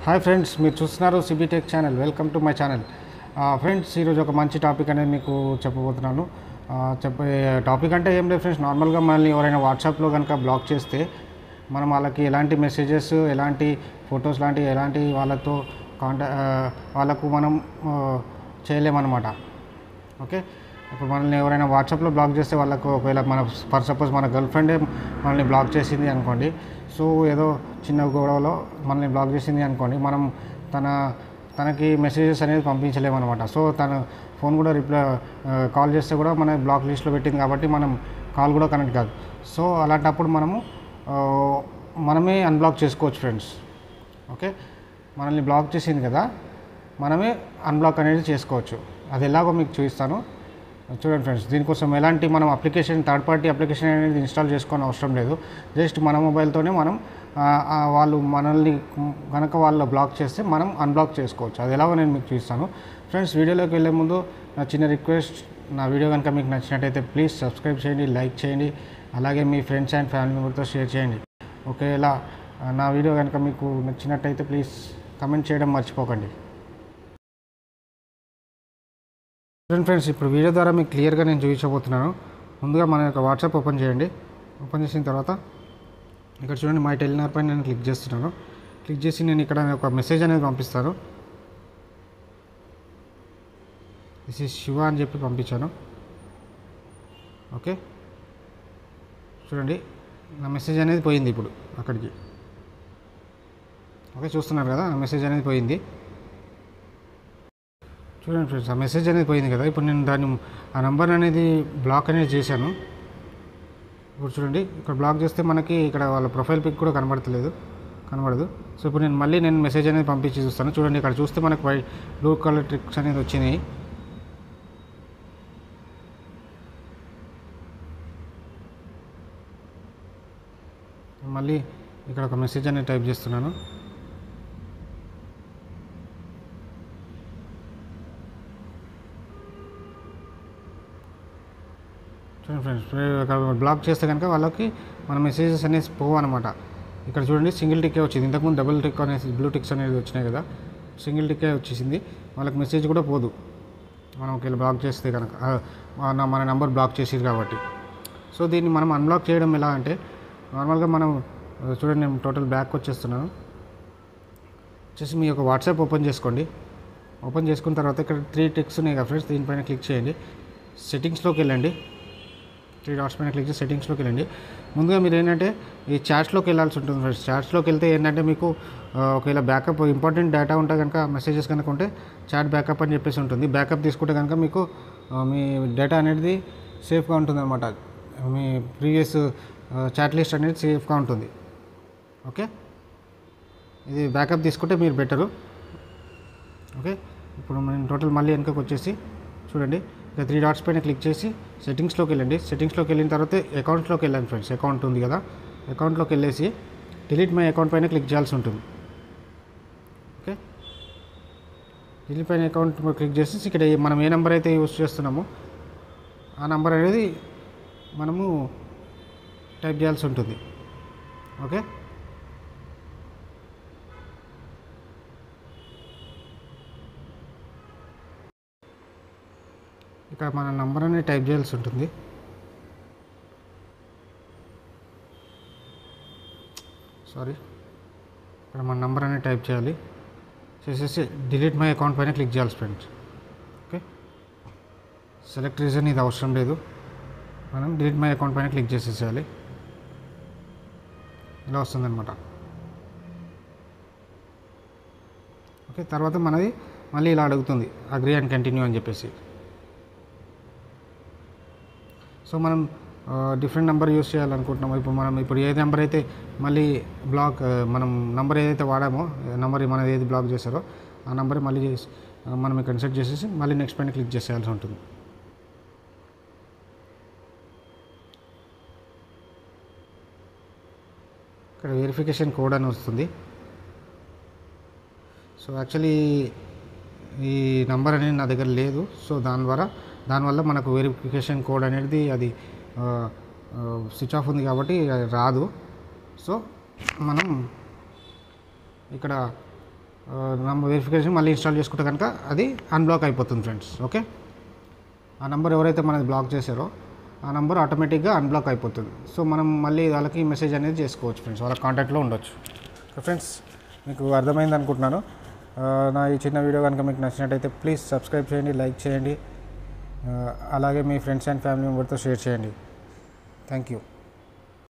Hi friends, మీరు చూస్తున్నారు సిబిటెక్ channel. Welcome to my channel. Friends, ఈరోజు ఒక మంచి టాపిక్ అనేది మీకు చెప్పబోతున్నాను. చెప్పే టాపిక్ అంటే ఏం లేదు ఫ్రెండ్స్, నార్మల్గా మనల్ని ఎవరైనా వాట్సాప్లో కనుక బ్లాక్ చేస్తే మనం వాళ్ళకి ఎలాంటి మెసేజెస్, ఎలాంటి ఫొటోస్ లాంటి ఎలాంటి వాళ్ళతో వాళ్ళకు మనం చేయలేమన్నమాట. ఓకే, ఇప్పుడు మనల్ని ఎవరైనా వాట్సాప్లో బ్లాక్ చేస్తే వాళ్ళకు ఒకవేళ మన సపోజ్ మన గర్ల్ ఫ్రెండే మనల్ని బ్లాక్ చేసింది అనుకోండి. సో ఏదో చిన్న గొడవలో మనల్ని బ్లాక్ చేసింది అనుకోండి, మనం తనకి మెసేజెస్ అనేది పంపించలేమన్నమాట. సో తన ఫోన్ కూడా కాల్ చేస్తే కూడా మన బ్లాక్ లిస్ట్లో పెట్టింది కాబట్టి మనం కాల్ కూడా కనెక్ట్ కాదు. సో అలాంటప్పుడు మనమే అన్బ్లాక్ చేసుకోవచ్చు ఫ్రెండ్స్. ఓకే, మనల్ని బ్లాక్ చేసింది కదా, మనమే అన్బ్లాక్ అనేది చేసుకోవచ్చు. అది ఎలాగో మీకు చూపిస్తాను, చూడండి ఫ్రెండ్స్. దీనికోసం ఎలాంటి మనం థర్డ్ పార్టీ అప్లికేషన్ అనేది ఇన్స్టాల్ చేసుకోని అవసరం లేదు. జస్ట్ మన మొబైల్తోనే మనం వాళ్ళు మనల్ని కనుక వాళ్ళు బ్లాక్ చేస్తే మనం అన్బ్లాక్ చేసుకోవచ్చు. అది ఎలాగో నేను మీకు చూపిస్తాను ఫ్రెండ్స్. వీడియోలోకి వెళ్ళే ముందు నా చిన్న రిక్వెస్ట్, నా వీడియో కనుక మీకు నచ్చినట్టయితే ప్లీజ్ సబ్స్క్రైబ్ చేయండి, లైక్ చేయండి, అలాగే మీ ఫ్రెండ్స్ అండ్ ఫ్యామిలీ మెంబర్తో షేర్ చేయండి. ఓకేలా నా వీడియో కనుక మీకు నచ్చినట్టయితే ప్లీజ్ కమెంట్ చేయడం మర్చిపోకండి. ఫ్రెండ్స్, ఇప్పుడు వీడియో ద్వారా మీకు క్లియర్గా నేను చూపించబోతున్నాను. ముందుగా మన యొక్క వాట్సాప్ ఓపెన్ చేయండి. ఓపెన్ చేసిన తర్వాత ఇక్కడ చూడండి, మై టెలినార్ పైన నేను క్లిక్ చేస్తున్నాను. క్లిక్ చేసి నేను ఇక్కడ ఒక మెసేజ్ అనేది పంపిస్తాను. దిస్ ఈజ్ శివ అని చెప్పి పంపించాను. ఓకే, చూడండి నా మెసేజ్ అనేది పోయింది ఇప్పుడు అక్కడికి. ఓకే, చూస్తున్నారు కదా, నా మెసేజ్ అనేది పోయింది. చూడండి ఫ్రెండ్స్, ఆ మెసేజ్ అనేది పోయింది కదా. ఇప్పుడు నేను ఆ నెంబర్ అనేది బ్లాక్ అనేది చేశాను. ఇప్పుడు చూడండి, ఇక్కడ బ్లాక్ చేస్తే మనకి ఇక్కడ వాళ్ళ ప్రొఫైల్ పిక్ కూడా కనబడదు. సో ఇప్పుడు నేను మెసేజ్ అనేది పంపించి చూస్తాను. చూడండి, ఇక్కడ చూస్తే మనకు బ్లూ కలర్ ట్రిక్స్ అనేది వచ్చినాయి. మళ్ళీ ఇక్కడ ఒక మెసేజ్ అనేది టైప్ చేస్తున్నాను. చూడండి ఫ్రెండ్స్, బ్లాక్ చేస్తే కనుక వాళ్ళకి మన మెసేజెస్ అనేసి పోవు అనమాట. ఇక్కడ చూడండి, సింగిల్ టిక్కే వచ్చింది. ఇంతకుముందు డబుల్ టిక్ అనేసి బ్లూ టిక్స్ అనేది వచ్చినాయి కదా, సింగిల్ టిక్కే వచ్చేసింది. వాళ్ళకి మెసేజ్ కూడా పోదు మనం ఒకవేళ బ్లాక్ చేస్తే కనుక, మన నెంబర్ బ్లాక్ చేసేది కాబట్టి. సో దీన్ని మనం అన్బ్లాక్ చేయడం ఎలా అంటే, నార్మల్గా మనం చూడండి, నేను టోటల్ బ్యాక్ వచ్చేస్తున్నాను. వచ్చేసి మీ యొక్క వాట్సాప్ ఓపెన్ చేసుకోండి. ఓపెన్ చేసుకున్న తర్వాత ఇక్కడ 3 టిక్స్ ఉన్నాయి కదా ఫ్రెండ్స్, దీనిపైన క్లిక్ చేయండి. సెట్టింగ్స్లోకి వెళ్ళండి. 3 డాట్స్ పైన క్లిక్ చేసి సెట్టింగ్స్లోకి వెళ్ళండి. ముందుగా మీరు ఏంటంటే ఈ చాట్స్లోకి వెళ్ళాల్సి ఉంటుంది ఫ్రెండ్స్. చాట్స్లోకి వెళ్తే ఏంటంటే మీకు ఒకవేళ బ్యాకప్ ఇంపార్టెంట్ డేటా ఉంటే కనుక, మెసేజెస్ కనుక ఉంటే చాట్ బ్యాకప్ అని చెప్పేసి ఉంటుంది. బ్యాకప్ తీసుకుంటే కనుక మీకు మీ డేటా అనేది సేఫ్గా ఉంటుంది అనమాట. మీ ప్రీవియస్ చాట్ లిస్ట్ అనేది సేఫ్గా ఉంటుంది. ఓకే, ఇది బ్యాకప్ తీసుకుంటే మీరు బెటరు. ఓకే, ఇప్పుడు నేను టోటల్ మళ్ళీ వెనకకి వచ్చేసి చూడండి, 3 డాట్స్ పైన క్లిక్ చేసి సెట్టింగ్స్లోకి వెళ్ళండి. సెట్టింగ్స్లోకి వెళ్ళిన తర్వాత అకౌంట్స్లోకి వెళ్ళండి ఫ్రెండ్స్. అకౌంట్ ఉంది కదా, అకౌంట్లోకి వెళ్ళేసి డిలీట్ మై అకౌంట్ పైన క్లిక్ చేయాల్సి ఉంటుంది. Okay, delete my account click చేసి ఇక్కడ మనం ఏ నెంబర్ అయితే యూజ్ చేస్తున్నామో ఆ నెంబర్ అనేది మనము టైప్ చేయాల్సి ఉంటుంది. ఓకే, ఇక్కడ మన నంబర్ అనేది టైప్ చేయాల్సి ఉంటుంది. ఇక్కడ మన నంబర్ అనేది టైప్ చేయాలి. చేసేసి డిలీట్ మై అకౌంట్ పైన క్లిక్ చేయాలి ఫ్రెండ్స్. ఓకే, సెలెక్ట్ రీజన్ ఇది అవసరం లేదు, మనం డిలీట్ మై అకౌంట్ పైన క్లిక్ చేసేసేయాలి. ఇలా వస్తుందన్నమాట. ఓకే, తర్వాత మనది మళ్ళీ ఇలా అడుగుతుంది, అగ్రీ అండ్ కంటిన్యూ అని చెప్పేసి. సో మనం డిఫరెంట్ నెంబర్ యూస్ చేయాలనుకుంటున్నాము. ఇప్పుడు ఏ నెంబర్ అయితే మళ్ళీ మనం నెంబర్ ఏదైతే వాడామో, నెంబర్ మనది ఏది బ్లాక్ చేశారో ఆ నెంబర్ మళ్ళీ మనం ఇక్కడ సెట్ చేసేసి మళ్ళీ నెక్స్ట్ పైన క్లిక్ చేసేయాల్సి ఉంటుంది. ఇక్కడ వెరిఫికేషన్ కోడ్ అని వస్తుంది. సో యాక్చువల్లీ ఈ నెంబర్ అనేది నా దగ్గర లేదు. సో దానివల్ల మనకు వెరిఫికేషన్ కోడ్ అనేది అది స్విచ్ ఆఫ్ ఉంది కాబట్టి రాదు. సో మనం ఇక్కడ నంబర్ వెరిఫికేషన్ మళ్ళీ ఇన్స్టాల్ చేసుకుంటే కనుక అది అన్బ్లాక్ అయిపోతుంది ఫ్రెండ్స్. ఓకే, ఆ నెంబర్ ఎవరైతే మనది బ్లాక్ చేశారో ఆ నెంబర్ ఆటోమేటిక్గా అన్బ్లాక్ అయిపోతుంది. సో మనం మళ్ళీ వాళ్ళకి మెసేజ్ అనేది చేసుకోవచ్చు ఫ్రెండ్స్, వాళ్ళ కాంటాక్ట్లో ఉండొచ్చు. ఫ్రెండ్స్ మీకు అర్థమైంది అనుకుంటున్నాను. నా ఈ చిన్న వీడియో కనుక మీకు నచ్చినట్టయితే ప్లీజ్ సబ్స్క్రైబ్ చేయండి, లైక్ చేయండి, అలాగే మీ ఫ్రెండ్స్ అండ్ ఫ్యామిలీ మెంబర్తో షేర్ చేయండి. Thank you.